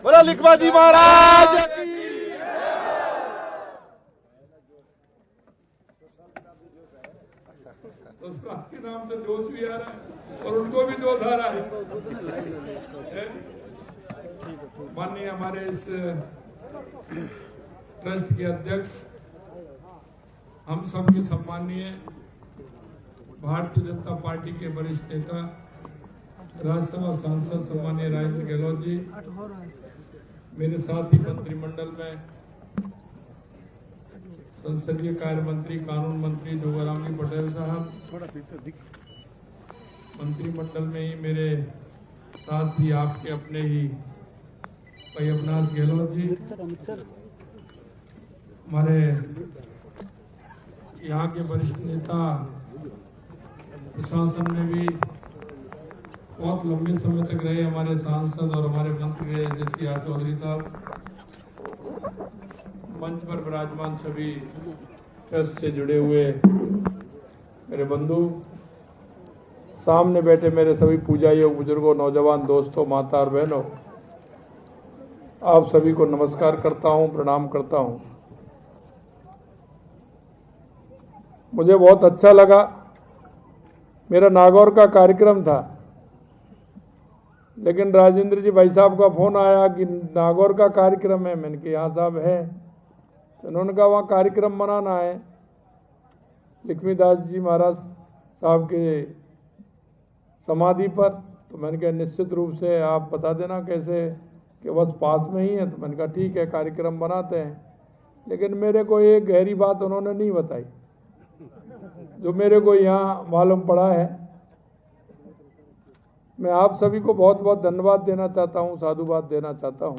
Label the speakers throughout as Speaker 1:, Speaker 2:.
Speaker 1: बोला लिखवा जी महाराज की।
Speaker 2: उसको आपके नाम से जोश भी आ रहा है और उनको भी जोश आ रहा है। माननीय हमारे इस ट्रस्ट के अध्यक्ष, हम सबके सम्मानीय भारतीय जनता पार्टी के वरिष्ठ नेता, राज्यसभा सांसद सम्मानीय राजेंद्र गहलोत जी, मेरे साथ ही मंत्रिमंडल में संसदीय कार्य मंत्री, कानून मंत्री जोगाराम जी पटेल साहब, मंत्रिमंडल में ही मेरे साथ ही आपके अपने ही भाई अविनाश गहलोत जी, हमारे यहाँ के वरिष्ठ नेता, प्रशासन में भी बहुत लंबे समय तक रहे हमारे सांसद और हमारे मंत्री रहे जैसे आर चौधरी साहब, मंच पर विराजमान सभी ट्रस्ट से जुड़े हुए मेरे बंधु, सामने बैठे मेरे सभी पूजाइयों, बुजुर्गों, नौजवान दोस्तों, माता और बहनों, आप सभी को नमस्कार करता हूं, प्रणाम करता हूं। मुझे बहुत अच्छा लगा, मेरा नागौर का कार्यक्रम था, लेकिन राजेंद्र जी भाई साहब का फोन आया कि नागौर का कार्यक्रम है। मैंने कहा हाँ साहब है। तो उन्होंने कहा वहाँ कार्यक्रम मनाना है लक्ष्मीदास जी महाराज साहब के समाधि पर। तो मैंने कहा निश्चित रूप से आप बता देना कैसे, कि बस पास में ही है। तो मैंने कहा ठीक है, कार्यक्रम बनाते हैं। लेकिन मेरे को एक गहरी बात उन्होंने नहीं बताई, जो मेरे को यहाँ मालूम पड़ा है। मैं आप सभी को बहुत बहुत धन्यवाद देना चाहता हूँ, साधुवाद देना चाहता हूँ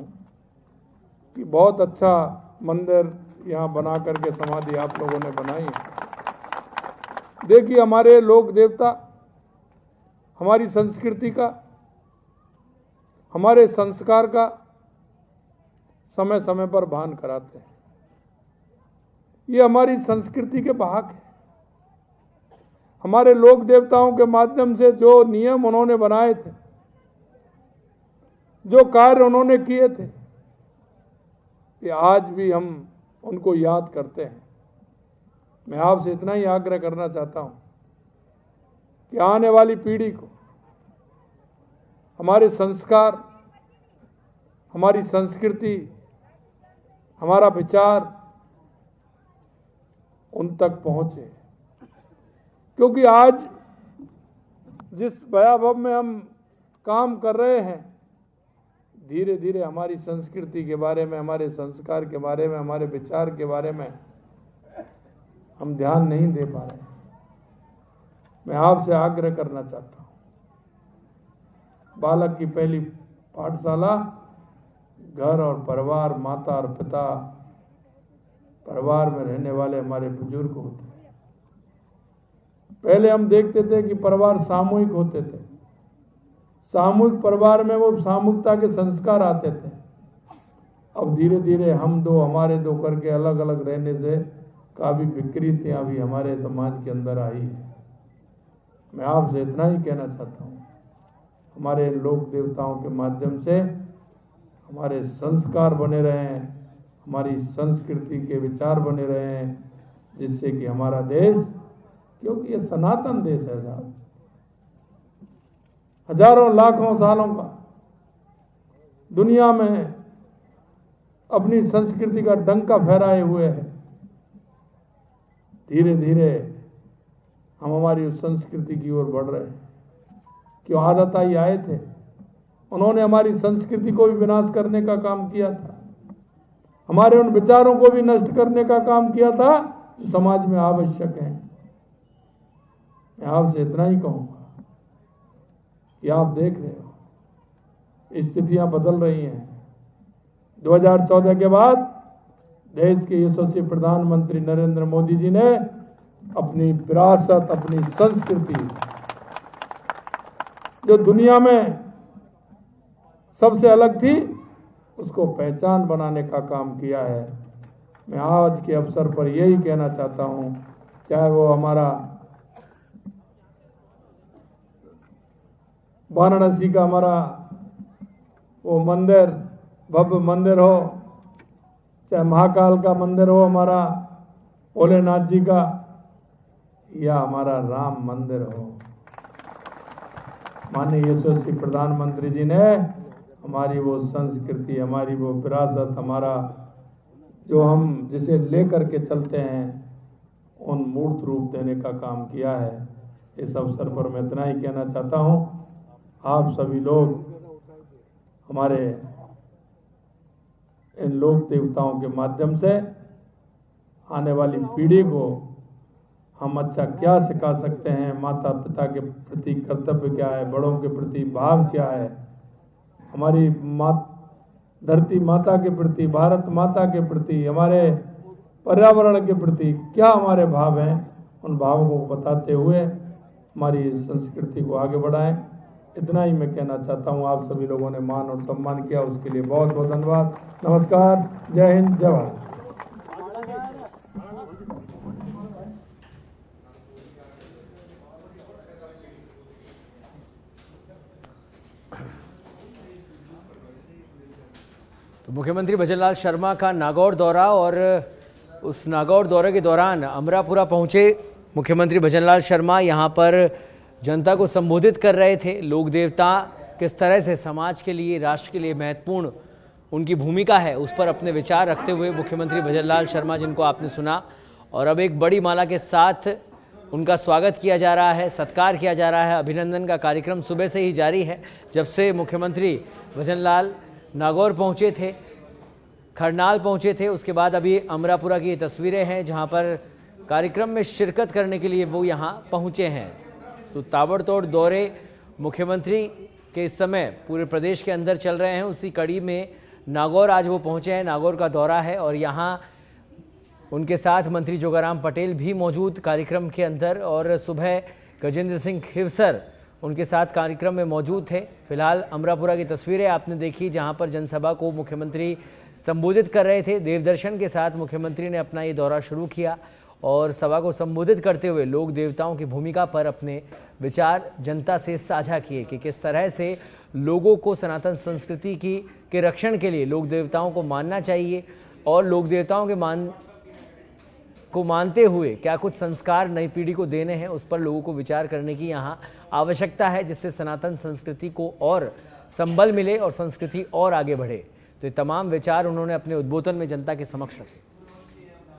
Speaker 2: कि बहुत अच्छा मंदिर यहाँ बना करके समाधि आप लोगों ने बनाई है। देखिए, हमारे लोक देवता हमारी संस्कृति का, हमारे संस्कार का समय समय पर भान कराते हैं। ये हमारी संस्कृति के वाहक है। हमारे लोक देवताओं के माध्यम से जो नियम उन्होंने बनाए थे, जो कार्य उन्होंने किए थे, ये आज भी हम उनको याद करते हैं। मैं आपसे इतना ही आग्रह करना चाहता हूं कि आने वाली पीढ़ी को हमारे संस्कार, हमारी संस्कृति, हमारा विचार उन तक पहुंचे, क्योंकि आज जिस वैभव में हम काम कर रहे हैं, धीरे धीरे हमारी संस्कृति के बारे में, हमारे संस्कार के बारे में, हमारे विचार के बारे में हम ध्यान नहीं दे पा रहे हैं। मैं आपसे आग्रह करना चाहता हूं, बालक की पहली पाठशाला घर और परिवार, माता और पिता, परिवार में रहने वाले हमारे बुजुर्ग होते हैं। पहले हम देखते थे कि परिवार सामूहिक होते थे, सामूहिक परिवार में वो सामूहिकता के संस्कार आते थे। अब धीरे धीरे हम दो, हमारे दो करके अलग अलग रहने से काफ़ी विकृतियाँ भी हमारे समाज के अंदर आई है। मैं आपसे इतना ही कहना चाहता हूँ, हमारे लोक देवताओं के माध्यम से हमारे संस्कार बने रहें, हमारी संस्कृति के विचार बने रहें, जिससे कि हमारा देश, क्योंकि ये सनातन देश है साहब, हजारों लाखों सालों का दुनिया में अपनी संस्कृति का डंका फहराए हुए है। धीरे धीरे हम हमारी उस संस्कृति की ओर बढ़ रहे हैं। क्यों आदताई आए थे, उन्होंने हमारी संस्कृति को भी विनाश करने का काम किया था, हमारे उन विचारों को भी नष्ट करने का काम किया था जो समाज में आवश्यक है। मैं आपसे इतना ही कहूँगा कि आप देख रहे हो स्थितियां बदल रही हैं। 2014 के बाद देश के यशस्वी प्रधानमंत्री नरेंद्र मोदी जी ने अपनी विरासत, अपनी संस्कृति, जो दुनिया में सबसे अलग थी, उसको पहचान बनाने का काम किया है। मैं आज के अवसर पर यही कहना चाहता हूं, चाहे वो हमारा वाराणसी का हमारा वो मंदिर भव्य मंदिर हो, चाहे महाकाल का मंदिर हो हमारा भोलेनाथ जी का, या हमारा राम मंदिर हो, माननीय यशस्वी प्रधानमंत्री जी ने हमारी वो संस्कृति, हमारी वो विरासत, हमारा जो हम जिसे लेकर के चलते हैं, उन मूर्त रूप देने का काम किया है। इस अवसर पर मैं इतना ही कहना चाहता हूँ, आप सभी लोग हमारे इन लोक देवताओं के माध्यम से आने वाली पीढ़ी को हम अच्छा क्या सिखा सकते हैं, माता पिता के प्रति कर्तव्य क्या है, बड़ों के प्रति भाव क्या है, हमारी धरती माता के प्रति, भारत माता के प्रति, हमारे पर्यावरण के प्रति क्या हमारे भाव हैं, उन भावों को बताते हुए हमारी संस्कृति को आगे बढ़ाएं। इतना ही मैं कहना चाहता हूँ। आप सभी लोगों ने मान और सम्मान किया, उसके लिए बहुत बहुत धन्यवाद। नमस्कार, जय हिंद, जय भारत।
Speaker 3: तो मुख्यमंत्री भजनलाल शर्मा का नागौर दौरा, और उस नागौर दौरे के दौरान अमरापुरा पहुंचे मुख्यमंत्री भजनलाल शर्मा। यहां पर जनता को संबोधित कर रहे थे। लोक देवता किस तरह से समाज के लिए, राष्ट्र के लिए महत्वपूर्ण उनकी भूमिका है, उस पर अपने विचार रखते हुए मुख्यमंत्री भजनलाल शर्मा, जिनको आपने सुना, और अब एक बड़ी माला के साथ उनका स्वागत किया जा रहा है, सत्कार किया जा रहा है। अभिनंदन का कार्यक्रम सुबह से ही जारी है। जब से मुख्यमंत्री भजनलाल नागौर पहुंचे थे, खरनाल पहुंचे थे, उसके बाद अभी अमरापुरा की तस्वीरें हैं जहां पर कार्यक्रम में शिरकत करने के लिए वो यहां पहुंचे हैं। तो ताबड़तोड़ दौरे मुख्यमंत्री के इस समय पूरे प्रदेश के अंदर चल रहे हैं। उसी कड़ी में नागौर आज वो पहुंचे हैं, नागौर का दौरा है, और यहाँ उनके साथ मंत्री जोगाराम पटेल भी मौजूद कार्यक्रम के अंदर, और सुबह गजेंद्र सिंह खिवसर उनके साथ कार्यक्रम में मौजूद थे। फिलहाल अमरापुरा की तस्वीरें आपने देखी जहां पर जनसभा को मुख्यमंत्री संबोधित कर रहे थे। देवदर्शन के साथ मुख्यमंत्री ने अपना ये दौरा शुरू किया और सभा को संबोधित करते हुए लोक देवताओं की भूमिका पर अपने विचार जनता से साझा किए कि किस तरह से लोगों को सनातन संस्कृति के रक्षण के लिए लोक देवताओं को मानना चाहिए, और लोक देवताओं को मानते हुए क्या कुछ संस्कार नई पीढ़ी को देने हैं, उस पर लोगों को विचार करने की यहाँ आवश्यकता है, जिससे सनातन संस्कृति को और संबल मिले और संस्कृति और आगे बढ़े। तो ये तमाम विचार उन्होंने अपने उद्बोधन में जनता के समक्ष रखे।